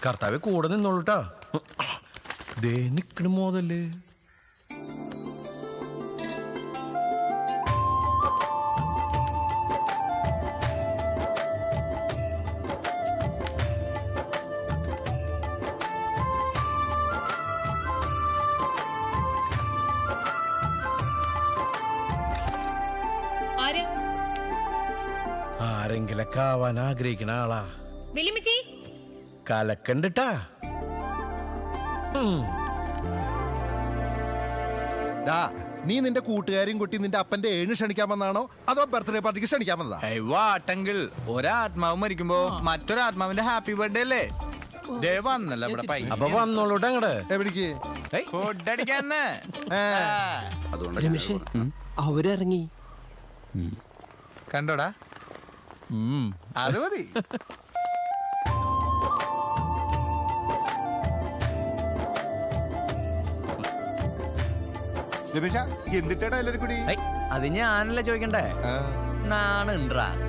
കർത്താവ് കൂടെ നിന്നോളൂട്ടാ. ദേ നിക്കണ മോതല്ലേ. ആരെങ്കിലൊക്കെ ആവാൻ ആഗ്രഹിക്കണ ആളാ. കലക്കണ്ടിട്ടാ. നീ നിന്റെ കൂട്ടുകാരെയും കുട്ടി നിന്റെ അപ്പന്റെ ഏണ് ക്ഷണിക്കാൻ വന്നാണോ അതോ ബർത്ത്ഡേ പാർട്ടിക്ക് ക്ഷണിക്കാൻ വന്നതാ? വാട്ടെങ്കിൽ ഒരാത്മാവ് മരിക്കുമ്പോ മറ്റൊരാത്മാവിന്റെ ഹാപ്പി ബർത്ത്ഡേ അല്ലേ? വന്നല്ലോ ഇവിടെ പൈ. അപ്പൊ വന്നോളൂട്ടാ അങ്ങട്. എവിടേക്ക്? ഫുഡ് അടിക്കാന്ന്. രമേശ് അവരിറങ്ങി കണ്ടോടാ, അത് മതി. രമേശ എന്തിട്ടാ എല്ലാരും കൂടി? അത് ഞാനല്ലേ ചോദിക്കണ്ടേ? നാണുണ്ടാ